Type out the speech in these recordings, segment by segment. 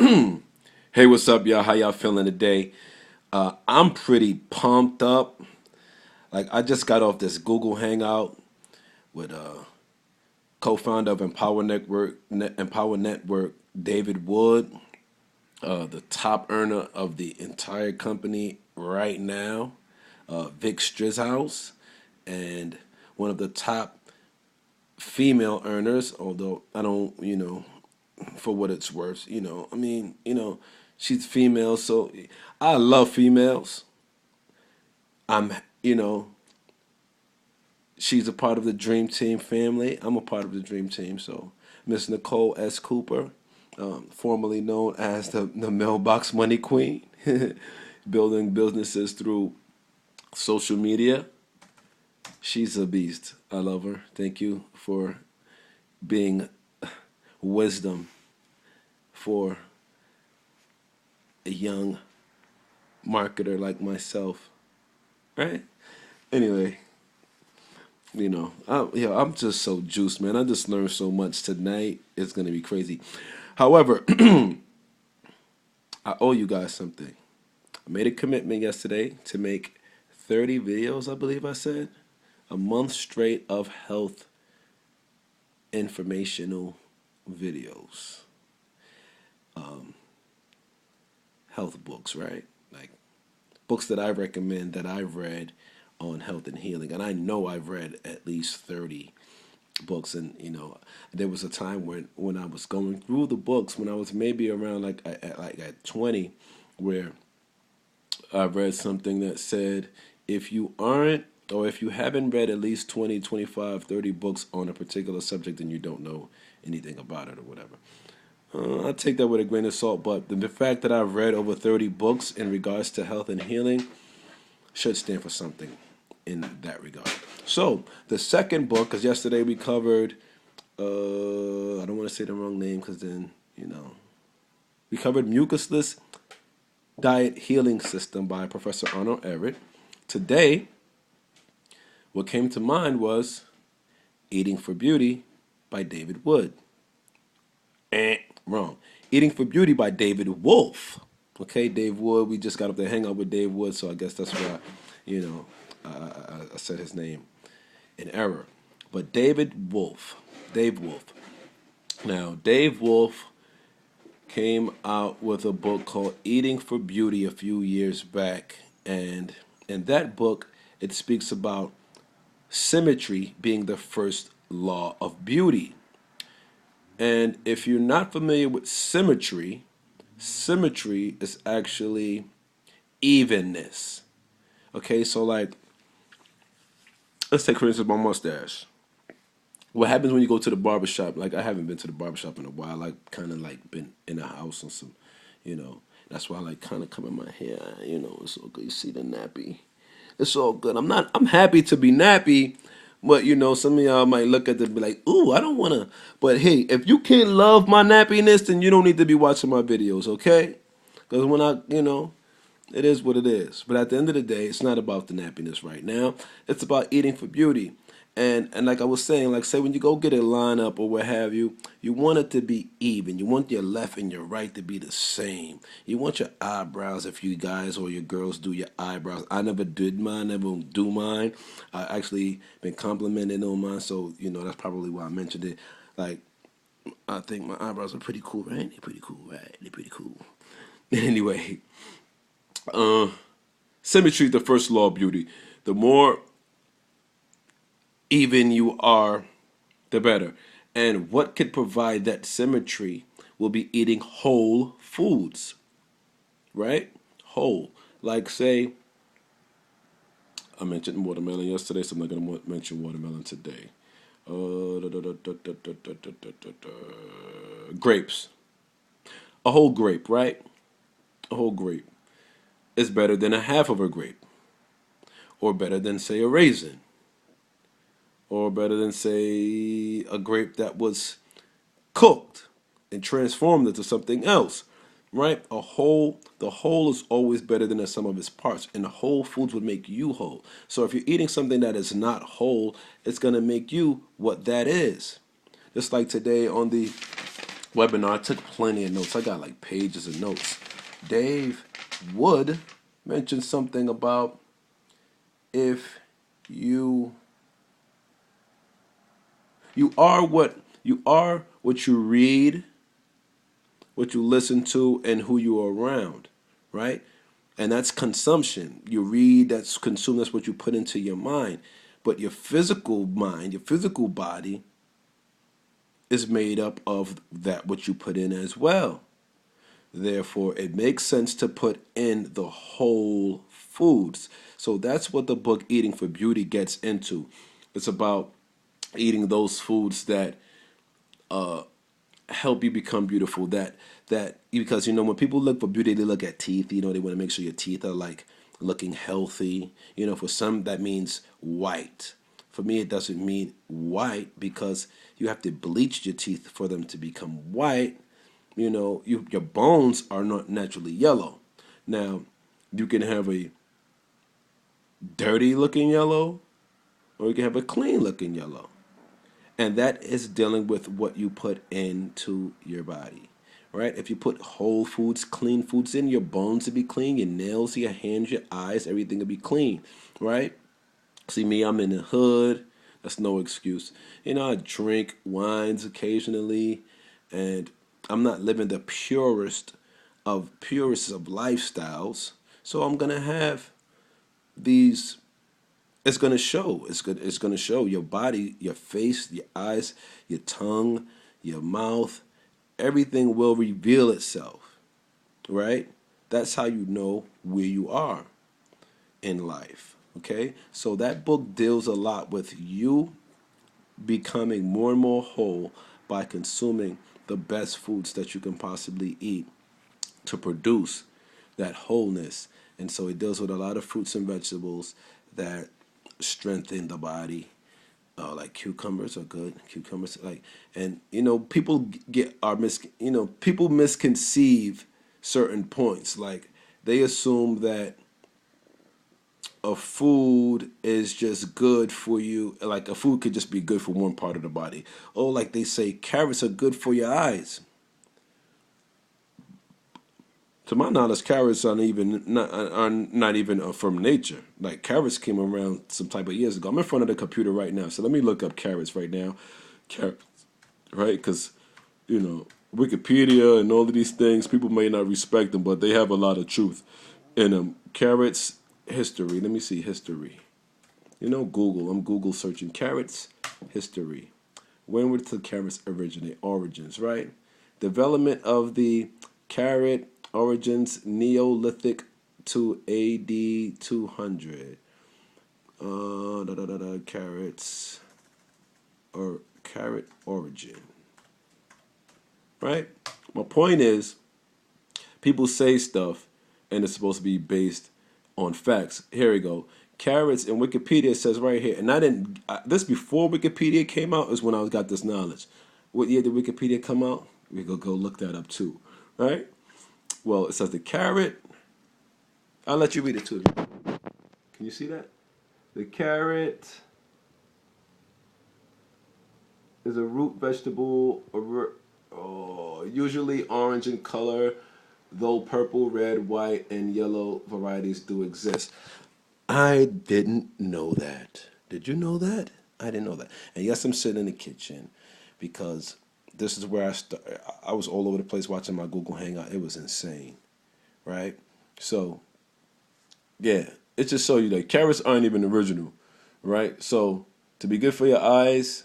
Hey, what's up, y'all? How y'all feeling today? I'm pretty pumped up. Like I just got off this Google Hangout with co-founder of Empower Network, David Wood, the top earner of the entire company right now, Vic Strizhouse, and one of the top female earners. Although I don't, for what it's worth, she's female, so I love females. I'm, you know, she's a part of the Dream Team family. I'm a part of the Dream Team. So, Miss Nicole S. Cooper, formerly known as the Mailbox Money Queen, building businesses through social media. She's a beast. I love her. Thank you for being wisdom for a young marketer like myself, right? Anyway, I'm just so juiced, man. I just learned so much tonight. It's gonna be crazy. However, I owe you guys something. I made a commitment yesterday to make 30 videos, I believe I said, a month straight of health informational videos, health books, right? Like books that I recommend that I've read on health and healing, and I know I've read at least 30 books. And there was a time when I was going through the books when I was maybe around at 20, where I read something that said if you aren't or if you haven't read at least 20, 25, 30 books on a particular subject, then you don't know anything about it or whatever. I take that with a grain of salt, but the fact that I've read over 30 books in regards to health and healing should stand for something in that regard. So, the second book, because yesterday we covered, I don't want to say the wrong name because then, we covered Mucusless Diet Healing System by Professor Arnold Everett. Today, what came to mind was Eating for Beauty by David Wood. Wrong. Eating for Beauty by David Wolfe. Okay, Dave Wood. We just got up there hang out with Dave Wood, so I guess that's why, I said his name in error. But Dave Wolfe. Now, Dave Wolfe came out with a book called Eating for Beauty a few years back, and in that book, it speaks about symmetry being the first law of beauty. And if you're not familiar with symmetry, symmetry is actually evenness. Okay, so like, let's take for instance my mustache. What happens when you go to the barbershop? Like, I haven't been to the barbershop in a while. I kind of like been in the house on some, you know. That's why I like kind of coming my hair. It's all good. You see the nappy. It's all good. I'm happy to be nappy, but some of y'all might look at it and be like, "Ooh, I don't wanna." But hey, if you can't love my nappiness, then you don't need to be watching my videos, okay? Because when it is what it is. But at the end of the day, it's not about the nappiness right now. It's about eating for beauty. And like I was saying, like say when you go get a lineup or what have you, you want it to be even. You want your left and your right to be the same. You want your eyebrows, if you guys or your girls do your eyebrows. I never did mine, never do mine. I actually been complimented on mine, so that's probably why I mentioned it. Like I think my eyebrows are pretty cool, right? They're pretty cool, right? They're pretty cool. Anyway, uh, symmetry is the first law of beauty. The more even you are, the better. And what could provide that symmetry will be eating whole foods, right? Whole. Like, say, I mentioned watermelon yesterday, so I'm not going to mention watermelon today. Grapes. A whole grape, right? A whole grape is better than a half of a grape, or better than, say, a raisin, or better than, say, a grape that was cooked and transformed into something else, right? The whole is always better than the sum of its parts, and the whole foods would make you whole. So if you're eating something that is not whole, it's gonna make you what that is. Just like today on the webinar, I took plenty of notes. I got like pages of notes. Dave Wood mentioned something about if you what you read, what you listen to, and who you are around, right? And that's consumption. You read, that's consume, that's what you put into your mind. But your physical mind, your physical body is made up of that what you put in as well. Therefore, it makes sense to put in the whole foods. So that's what the book Eating for Beauty gets into. It's about eating those foods that help you become beautiful. That because when people look for beauty, they look at teeth. They want to make sure your teeth are like looking healthy. For some that means white. For me, it doesn't mean white because you have to bleach your teeth for them to become white. Your bones are not naturally yellow. Now, you can have a dirty looking yellow, or you can have a clean looking yellow. And that is dealing with what you put into your body, right? If you put whole foods, clean foods in, your bones will be clean, your nails, your hands, your eyes, everything will be clean, right? See me, I'm in the hood. That's no excuse. I drink wines occasionally, and I'm not living the purest of lifestyles. So I'm gonna have these. It's gonna show. It's gonna show your body, your face, your eyes, your tongue, your mouth. Everything will reveal itself, right? That's how you know where you are in life. Okay, so that book deals a lot with you becoming more and more whole by consuming the best foods that you can possibly eat to produce that wholeness. And so it deals with a lot of fruits and vegetables that strengthen the body. Like cucumbers are good. Cucumbers, and people people misconceive certain points. Like they assume that a food is just good for you. Like a food could just be good for one part of the body. Oh, like they say carrots are good for your eyes. To my knowledge, carrots are not even from nature. Like carrots came around some type of years ago. I'm in front of the computer right now, so let me look up carrots right now. Carrots, right? Because Wikipedia and all of these things, people may not respect them, but they have a lot of truth in them. Carrots history. Let me see history. Google. I'm Google searching carrots history. When did the carrots originate? Origins, right? Development of the carrot origins Neolithic to AD 200. Carrots or carrot origin, right? My point is, people say stuff and it's supposed to be based on facts. Here we go. Carrots in Wikipedia says right here, and this before Wikipedia came out is when I got this knowledge. What year did Wikipedia come out? We go look that up too, right? Well, it says the carrot. I'll let you read it too. Can you see that? The carrot is a root vegetable, usually orange in color, though purple, red, white, and yellow varieties do exist. I didn't know that. Did you know that? I didn't know that. And yes, I'm sitting in the kitchen because this is where I was all over the place watching my Google Hangout. It was insane, right? So, yeah, it's just so you that carrots aren't even original, right? So, to be good for your eyes,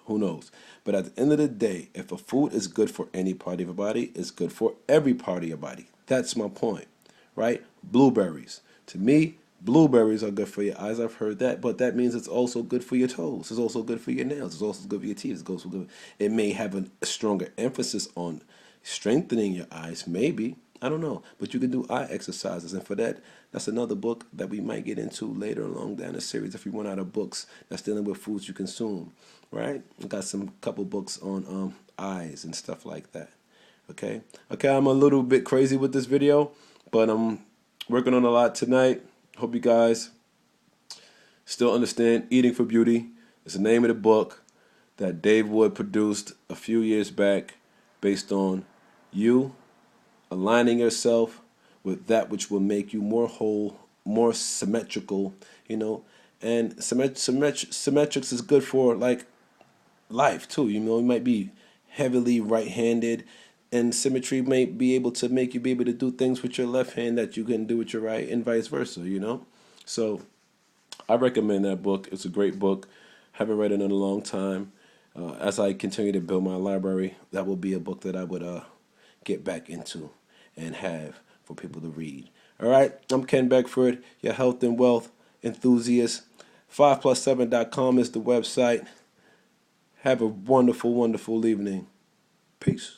who knows? But at the end of the day, if a food is good for any part of your body, it's good for every part of your body. That's my point, right? Blueberries. To me, blueberries are good for your eyes. I've heard that, but that means it's also good for your toes. It's also good for your nails. It's also good for your teeth. It's also good. It may have a stronger emphasis on strengthening your eyes, maybe. I don't know, but you can do eye exercises, and for that, that's another book that we might get into later along down the series if we run out of books that's dealing with foods you consume, right? We got some couple books on eyes and stuff like that. Okay, I'm a little bit crazy with this video, but I'm working on a lot tonight. Hope you guys still understand Eating for Beauty. It's the name of the book that Dave Wood produced a few years back based on you aligning yourself with that which will make you more whole, more symmetrical, you know. And symmetrics is good for like life too. You know, you might be heavily right-handed, and symmetry may be able to make you be able to do things with your left hand that you couldn't do with your right, and vice versa. You know, so I recommend that book. It's a great book. Haven't read it in a long time. As I continue to build my library, that will be a book that I would get back into and have for people to read. All right, I'm Ken Beckford, your health and wealth enthusiast. 5plus7.com is the website. Have a wonderful, wonderful evening. Peace.